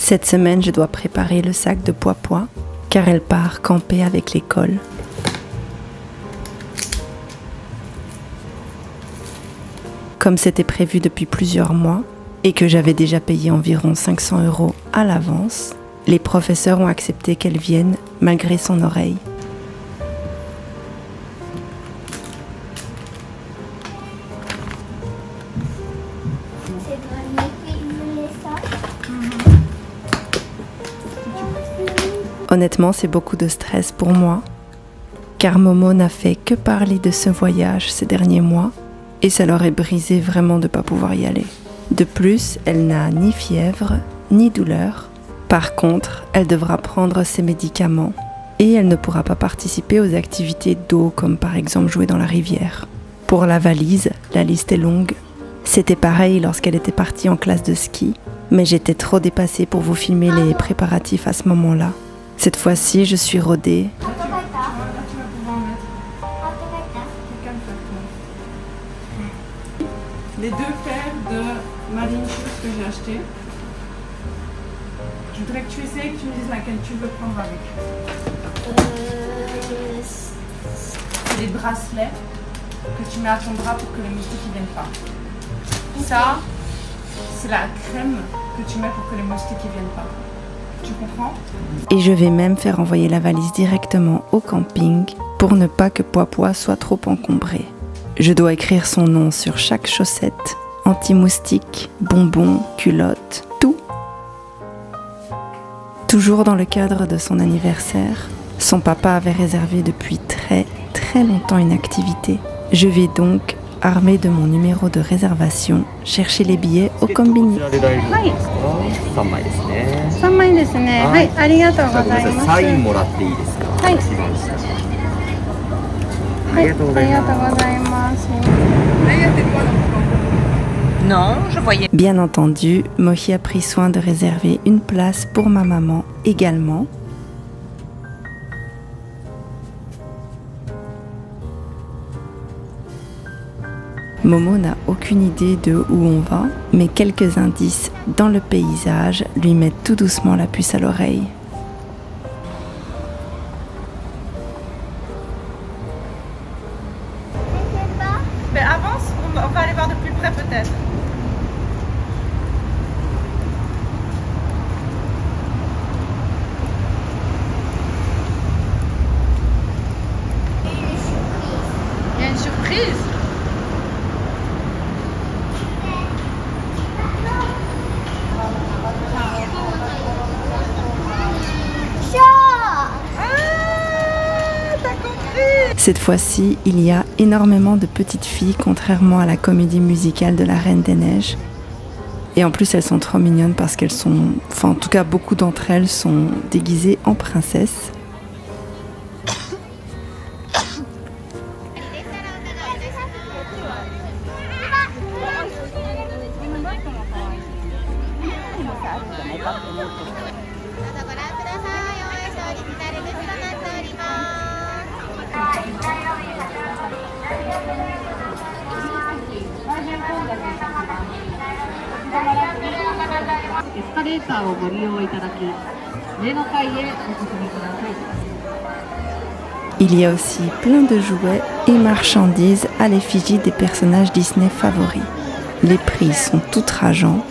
Cette semaine, je dois préparer le sac de Poipois, car elle part camper avec l'école. Comme c'était prévu depuis plusieurs mois, et que j'avais déjà payé environ 500 € à l'avance, les professeurs ont accepté qu'elle vienne malgré son oreille. Honnêtement, c'est beaucoup de stress pour moi, car Momo n'a fait que parler de ce voyage ces derniers mois, et ça leur est brisé vraiment de ne pas pouvoir y aller. De plus, elle n'a ni fièvre, ni douleur. Par contre, elle devra prendre ses médicaments, et elle ne pourra pas participer aux activités d'eau, comme par exemple jouer dans la rivière. Pour la valise, la liste est longue. C'était pareil lorsqu'elle était partie en classe de ski, mais j'étais trop dépassée pour vous filmer les préparatifs à ce moment-là. Cette fois-ci, je suis rodée. Les 2 paires de marine shoes que j'ai achetées. Je voudrais que tu essayes et que tu me dises laquelle tu veux prendre avec. C'est des bracelets que tu mets à ton bras pour que les moustiques ne viennent pas. Ça, c'est la crème que tu mets pour que les moustiques ne viennent pas. Tu comprends? Et je vais même faire envoyer la valise directement au camping pour ne pas que Poipois soit trop encombré. Je dois écrire son nom sur chaque chaussette, anti-moustique, bonbons, culottes, tout. Toujours dans le cadre de son anniversaire, son papa avait réservé depuis très longtemps une activité. Je vais donc, armée de mon numéro de réservation, chercher les billets au combini. Non, je voyais. Bien entendu, Mohi a pris soin de réserver une place pour ma maman également. Momo n'a aucune idée de où on va, mais quelques indices dans le paysage lui mettent tout doucement la puce à l'oreille. Mais avance, on va aller voir de plus près peut-être. Il y a une surprise. Cette fois-ci, il y a énormément de petites filles, contrairement à la comédie musicale de la Reine des Neiges. Et en plus, elles sont trop mignonnes parce qu'elles sont... Enfin, en tout cas, beaucoup d'entre elles sont déguisées en princesses. Il y a aussi plein de jouets et marchandises à l'effigie des personnages Disney favoris. Les prix sont outrageants.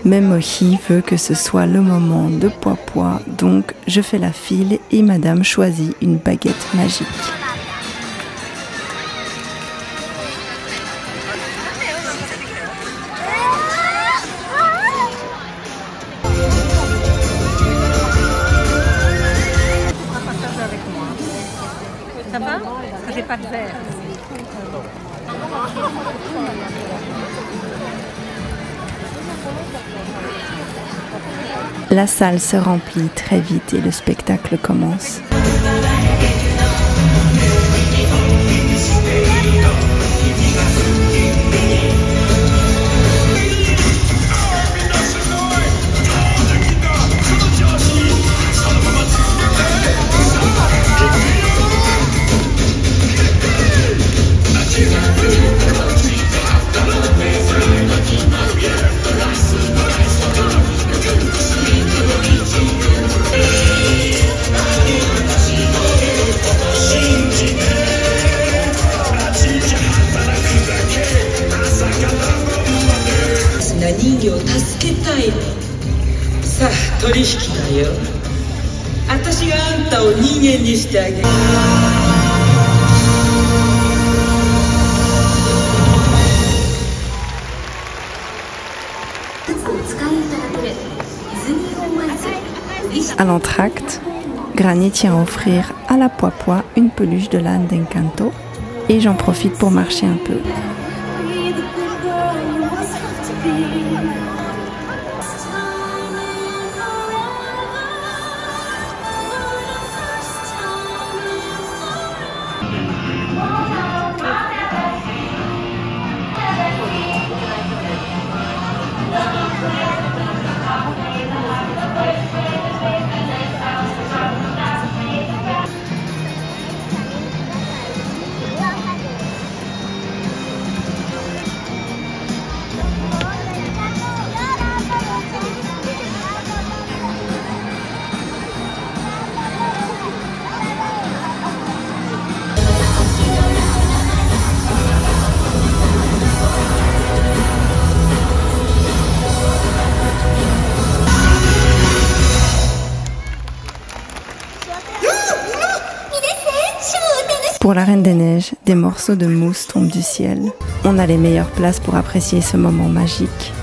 Mais Mohi veut que ce soit le moment de Poipois, donc je fais la file et madame choisit une baguette magique. Ça va? Parce que j'ai pas de verre. La salle se remplit très vite et le spectacle commence. 取引だよ。私があんたを人間にしてあげる。À l'entracte, Granny tient à offrir à la Poipoi une peluche de l'âne d'Encanto et j'en profite pour marcher un peu. Pour la Reine des Neiges, des morceaux de mousse tombent du ciel. On a les meilleures places pour apprécier ce moment magique.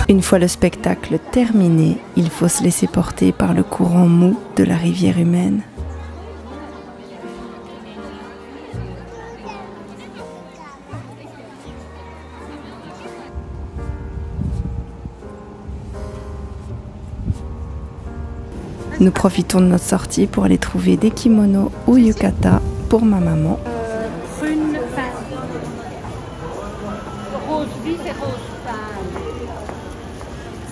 Une fois le spectacle terminé, il faut se laisser porter par le courant mou de la rivière humaine. Nous profitons de notre sortie pour aller trouver des kimonos ou yukata pour ma maman. Prune, rose vif et rose pâle.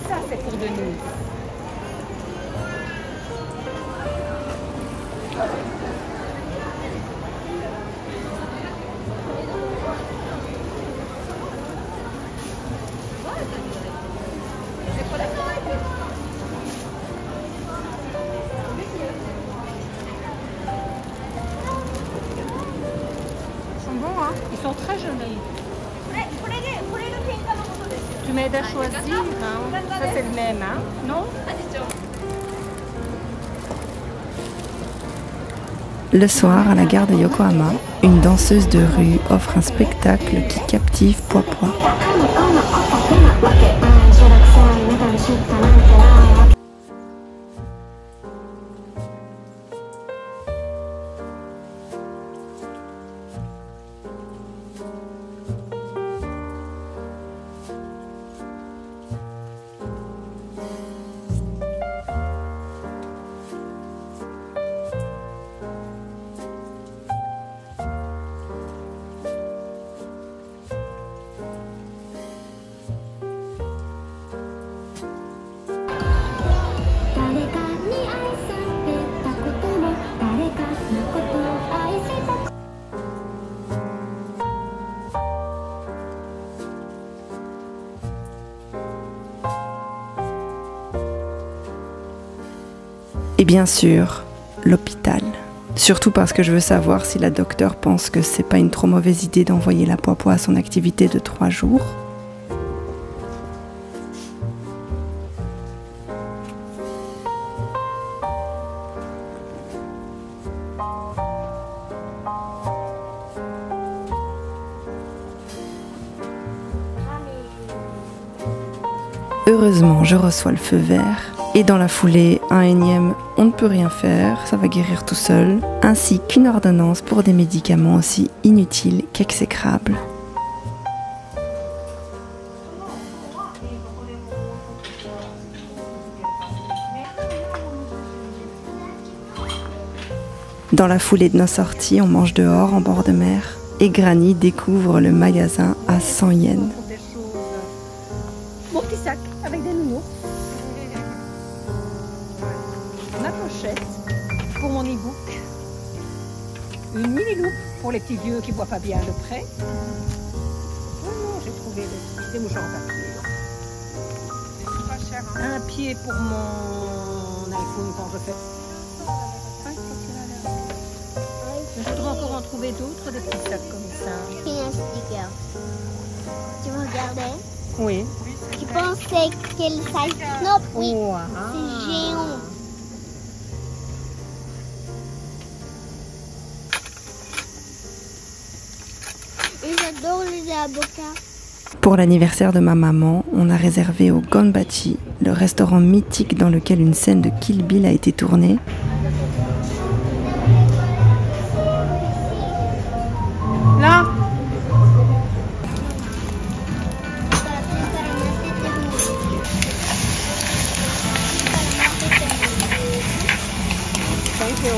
Ça, c'est pour Denise. Ils sont bons, hein? Ils sont très jolis. Tu m'aides à choisir, hein? Ça c'est le même, hein? Non? Le soir, à la gare de Yokohama, une danseuse de rue offre un spectacle qui captive Poipoi. Et bien sûr, l'hôpital. Surtout parce que je veux savoir si la docteure pense que c'est pas une trop mauvaise idée d'envoyer la Poipoi à son activité de 3 jours. Heureusement, je reçois le feu vert. Et dans la foulée, un énième « on ne peut rien faire, ça va guérir tout seul », ainsi qu'une ordonnance pour des médicaments aussi inutiles qu'exécrables. Dans la foulée de nos sorties, on mange dehors en bord de mer et Granny découvre le magasin à 100 yens. Mon petit sac avec des nounours. Ma pochette pour mon e-book. Une mini-loupe pour les petits vieux qui ne voient pas bien de près. Oh non, j'ai trouvé des mouchoirs en papier. Un pied pour mon iPhone quand je fais. Je voudrais encore en trouver d'autres, des petits sacs comme ça. Un sticker. Tu me regardais? Oui. Tu pensais quelle size? Non, oui. Wow. C'est géant. Et j'adore les avocats. Pour l'anniversaire de ma maman, on a réservé au Gonbachi, le restaurant mythique dans lequel une scène de Kill Bill a été tournée. Là. Thank you.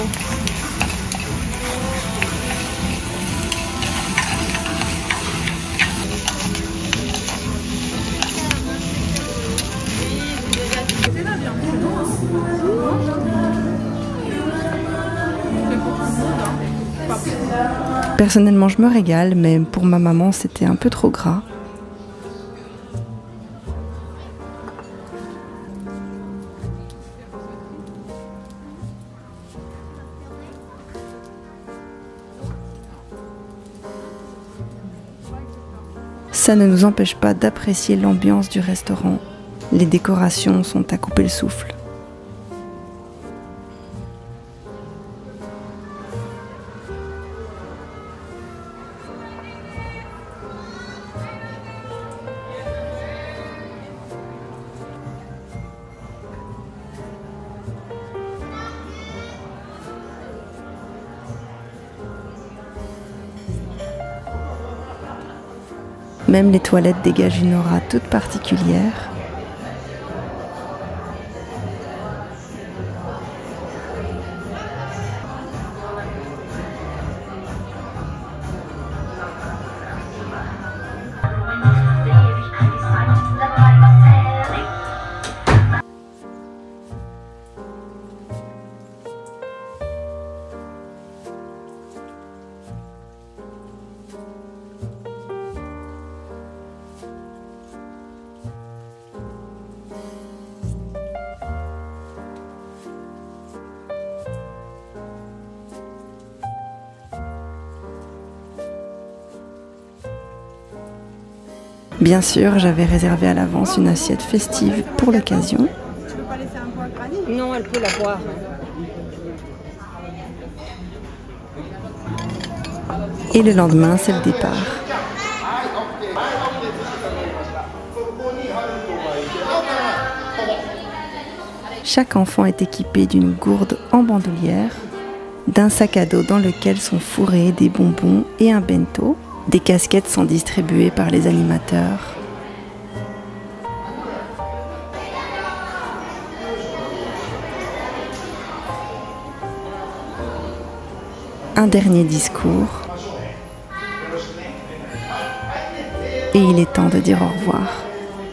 Personnellement, je me régale, mais pour ma maman, c'était un peu trop gras. Ça ne nous empêche pas d'apprécier l'ambiance du restaurant. Les décorations sont à couper le souffle. Même les toilettes dégagent une aura toute particulière. Bien sûr, j'avais réservé à l'avance une assiette festive pour l'occasion. Tu veux pas laisser un peu à Granny? Non, elle peut la boire. Et le lendemain, c'est le départ. Chaque enfant est équipé d'une gourde en bandoulière, d'un sac à dos dans lequel sont fourrés des bonbons et un bento. Des casquettes sont distribuées par les animateurs. Un dernier discours. Et il est temps de dire au revoir.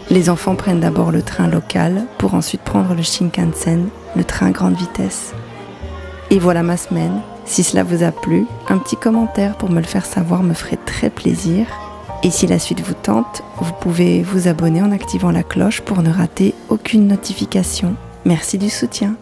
Les enfants prennent d'abord le train local pour ensuite prendre le Shinkansen, le train grande vitesse. Et voilà ma semaine. Si cela vous a plu, un petit commentaire pour me le faire savoir me ferait très plaisir. Et si la suite vous tente, vous pouvez vous abonner en activant la cloche pour ne rater aucune notification. Merci du soutien.